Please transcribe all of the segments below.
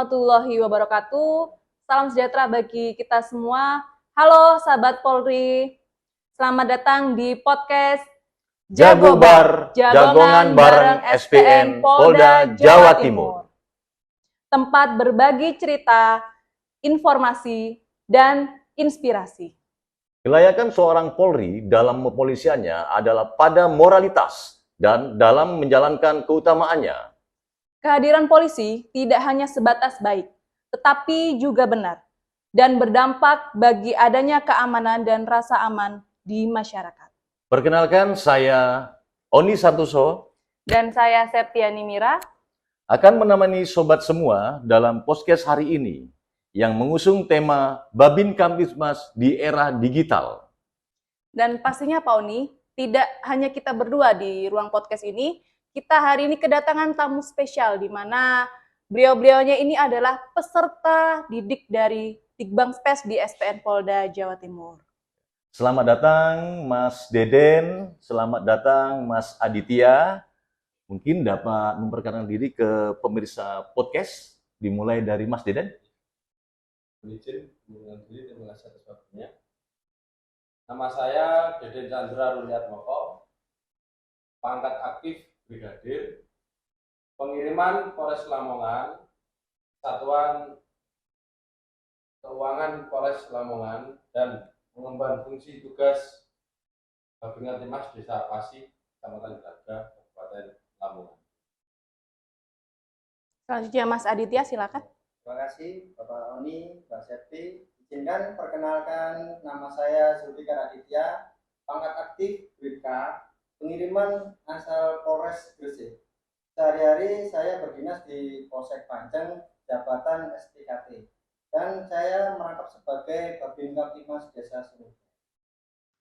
warahmatullahi wabarakatuh. Salam sejahtera bagi kita semua. Halo sahabat Polri, selamat datang di podcast Jagobar, Jagongan bareng SPN Polda Jawa Timur. Tempat berbagi cerita, informasi, dan inspirasi. Kelayakan seorang Polri dalam kepolisiannya adalah pada moralitas dan dalam menjalankan keutamaannya. Kehadiran polisi tidak hanya sebatas baik, tetapi juga benar dan berdampak bagi adanya keamanan dan rasa aman di masyarakat. Perkenalkan, saya Oni Santoso Dan saya Septiani Mira akan menemani sobat semua dalam podcast hari ini yang mengusung tema Babin Kamtibmas di era digital. Dan pastinya Pak Oni, tidak hanya kita berdua di ruang podcast ini, kita hari ini kedatangan tamu spesial di mana beliau-beliaunya ini adalah peserta didik dari Dikbangspes di SPN Polda Jawa Timur. Selamat datang Mas Deden, selamat datang Mas Aditya. Mungkin dapat memperkenalkan diri ke pemirsa podcast, dimulai dari Mas Deden. Izin mengenalkan diri, terima kasih atas waktunya. Nama saya Deden Chandra Ruliat Moko, pangkat aktif Brigadir, pengiriman Polres Lamongan, Satuan Keuangan Polres Lamongan, dan mengemban fungsi tugas Babin Kamtibmas Desa Pasi, Kecamatan Braga, Kabupaten Lamongan. Selanjutnya Mas Aditya, silakan. Terima kasih Bapak Oni, Mbak Septi. Izinkan perkenalkan, nama saya Zulfikar Aditya, pangkat aktif BK, pengiriman asal Polres Gresik. Sehari-hari saya berdinas di Polsek Panceng, jabatan SPKT, dan saya merangkap sebagai Babin Kamtibmas Desa Sungai.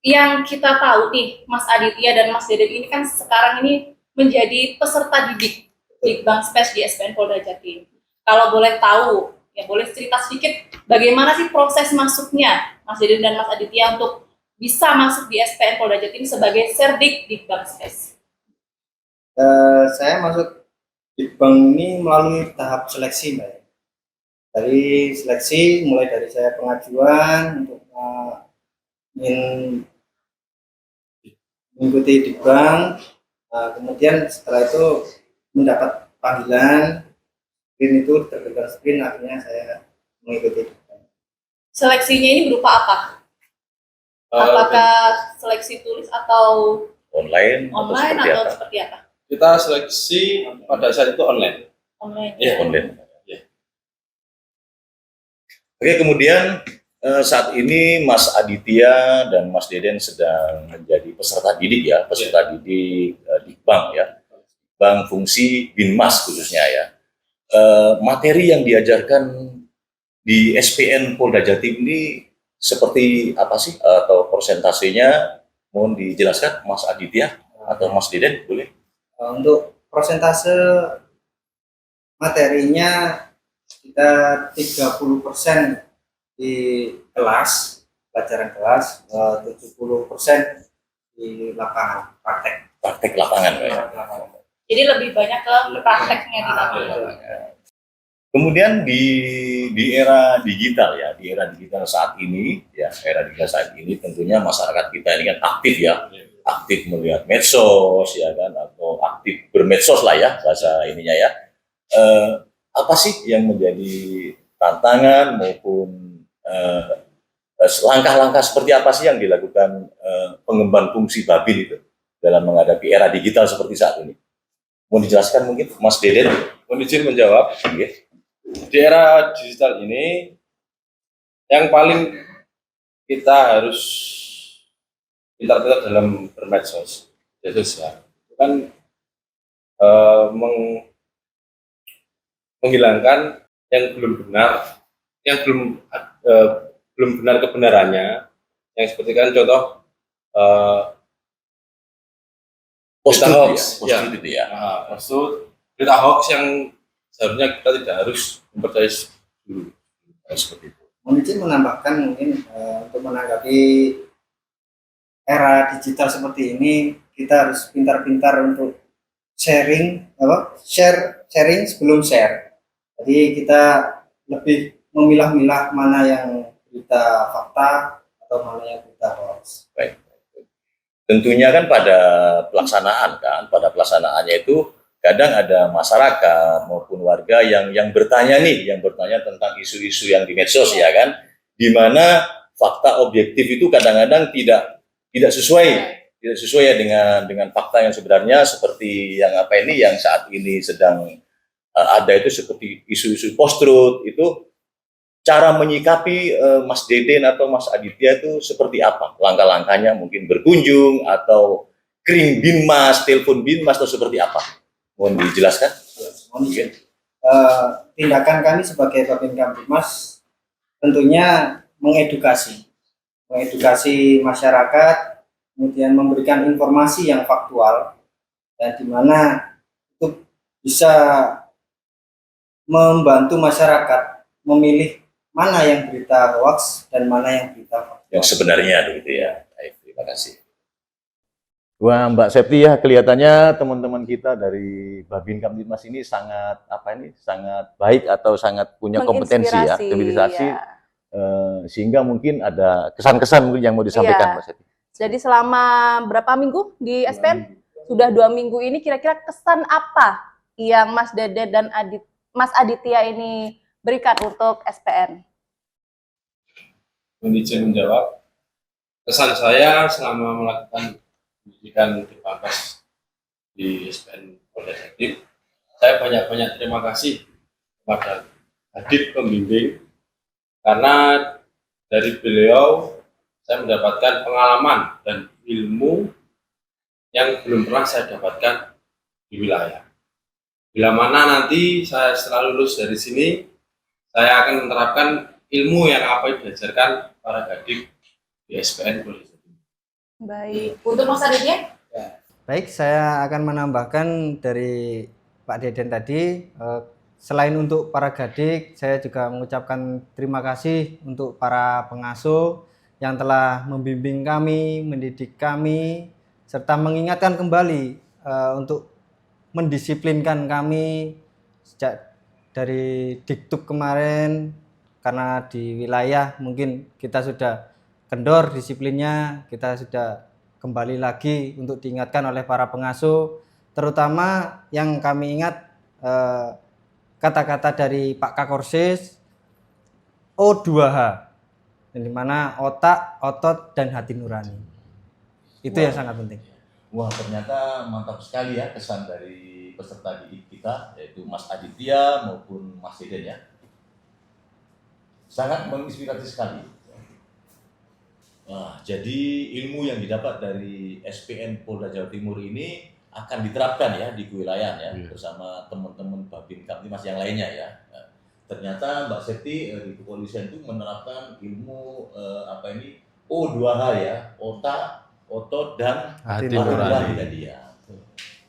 Yang kita tahu nih, Mas Aditya dan Mas Deden ini kan sekarang ini menjadi peserta didik Dikbangspes di SPN Polda Jatim. Kalau boleh tahu, ya boleh cerita sedikit bagaimana sih proses masuknya Mas Deden dan Mas Aditya untuk bisa masuk di SPN Polda Jatim sebagai Serdik Dikbangspes? Saya masuk Dikbang ini melalui tahap seleksi, Mbak. Dari seleksi, mulai dari saya pengajuan untuk ingin mengikuti Dikbang, kemudian setelah itu mendapat panggilan, screen itu terberikan screen, akhirnya saya mengikuti Dikbang. Seleksinya ini berupa apa? Apakah seleksi tulis atau Online atau seperti apa? Kita seleksi pada saat itu online. Online. Ya, online. Oke, kemudian saat ini Mas Aditya dan Mas Deden sedang menjadi peserta didik ya, peserta didik Dikbang ya, Bank fungsi Binmas khususnya ya. Materi yang diajarkan di SPN Polda Jatim ini seperti apa sih, atau persentasenya? Mohon dijelaskan Mas Aditya atau Mas Deden, boleh? Untuk persentase materinya kita 30% di kelas, pelajaran kelas, 70% di lapangan, Praktek lapangan ya. Jadi lebih banyak ke prakteknya di lapangan. Kemudian di era digital ya, di era digital saat ini ya, era digital saat ini tentunya masyarakat kita ini kan aktif ya, aktif melihat medsos ya kan, atau aktif bermedsos lah ya bahasa ininya ya. Apa sih yang menjadi tantangan maupun langkah-langkah seperti apa sih yang dilakukan pengemban fungsi Babin itu dalam menghadapi era digital seperti saat ini? Mau dijelaskan mungkin Mas Deden? Mohon izin menjawab. Okay. Di era digital ini, yang paling kita harus pintar-pintar dalam bermedsos, itu kan menghilangkan yang belum benar, yang belum benar kebenarannya, yang seperti kan contoh berita hoax, berita hoax yang seharusnya kita tidak harus mempercayai dulu, seperti itu. Mohon izin menambahkan mungkin untuk menanggapi era digital seperti ini, kita harus pintar-pintar untuk sharing sebelum share. Jadi kita lebih memilah-milah mana yang berita fakta atau mana yang berita hoax. Baik. Tentunya kan pada pelaksanaannya itu kadang ada masyarakat maupun warga yang bertanya tentang isu-isu yang di medsos ya kan, di mana fakta objektif itu kadang-kadang tidak sesuai dengan fakta yang sebenarnya, seperti yang saat ini sedang ada itu, seperti isu-isu post-truth itu. Cara menyikapi Mas Deden atau Mas Aditya itu seperti apa? Langkah-langkahnya mungkin berkunjung atau kirim binmas, telepon binmas, atau seperti apa? Mohon dijelaskan. Mungkin tindakan kami sebagai Babin Kamtibmas tentunya mengedukasi masyarakat, kemudian memberikan informasi yang faktual, dan di mana itu bisa membantu masyarakat memilih mana yang berita hoax dan mana yang berita faktual. Yang sebenarnya begitu ya. Baik, terima kasih. Wah, Mbak Septi, ya kelihatannya teman-teman kita dari Babin Kamtibmas ini sangat baik atau sangat punya kompetensi ya, Menginspirasi, sehingga mungkin ada kesan-kesan mungkin yang mau disampaikan, Mbak Septi. Jadi selama berapa minggu di SPN? Sudah 2 minggu ini, kira-kira kesan apa yang Mas Deden dan Mas Aditya ini berikan untuk SPN? Izin menjawab. Kesan saya selama melakukan pendidikan di Pangkas di SPN Polda Jatim, saya banyak-banyak terima kasih kepada adik pembimbing, karena dari beliau saya mendapatkan pengalaman dan ilmu yang belum pernah saya dapatkan di wilayah. Bila mana nanti saya setelah lulus dari sini, saya akan menerapkan ilmu yang apa yang diajarkan para gading di SPN Polda Jatim. Baik. Untuk Mas Aditya? Baik, saya akan menambahkan dari Pak Deden tadi, selain untuk para gadik, saya juga mengucapkan terima kasih untuk para pengasuh yang telah membimbing kami, mendidik kami, serta mengingatkan kembali untuk mendisiplinkan kami sejak dari Dikduk kemarin, karena di wilayah mungkin kita sudah kendor disiplinnya, kita sudah kembali lagi untuk diingatkan oleh para pengasuh, terutama yang kami ingat kata-kata dari Pak Kakorsis, O2H, di mana otak, otot, dan hati nurani. Itu yang sangat penting. Wah, ternyata mantap sekali ya kesan dari peserta didik kita, yaitu Mas Aditya maupun Mas Deden ya. Sangat menginspirasi sekali. Nah, jadi ilmu yang didapat dari SPN Polda Jawa Timur ini akan diterapkan ya di kewilayahan ya, bersama teman-teman Babin Kamtibmas yang lainnya ya. Nah, ternyata Mbak Septi di kepolisian itu menerapkan ilmu O2H ya, otak, otot, dan hati nurani tadi ya.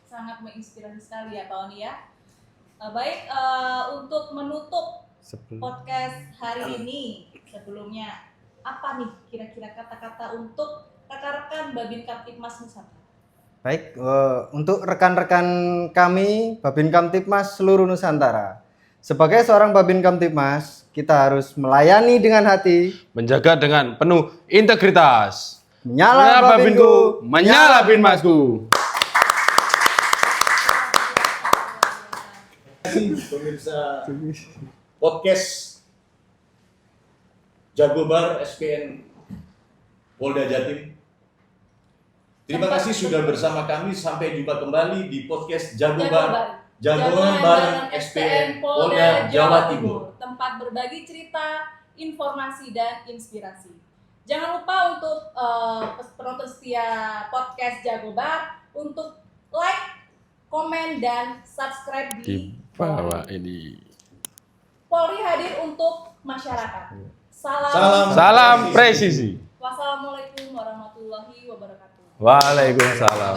Sangat menginspirasi sekali ya Pak Oni ya. Baik, untuk menutup podcast hari ini, sebelumnya apa nih kira-kira kata-kata untuk rekan-rekan Babin Kamtibmas Nusantara? Baik, untuk rekan-rekan kami Babin Kamtibmas seluruh Nusantara, sebagai seorang Babin Kamtibmas, kita harus melayani dengan hati, Menjaga dengan penuh integritas. menyala babinku, menyala binmasku. Pemirsa podcast Jagobar SPN Polda Jatim. Terima kasih sudah bersama kami. Sampai jumpa kembali di podcast Jagobar Jagoan bareng SPN Polda Jawa Timur. Tempat berbagi cerita, informasi, dan inspirasi. Jangan lupa untuk penonton setia podcast Jagobar untuk like, komen, dan subscribe di bawah ini. Polri hadir untuk masyarakat. Salam presisi. Wassalamualaikum warahmatullahi wabarakatuh. Waalaikumsalam.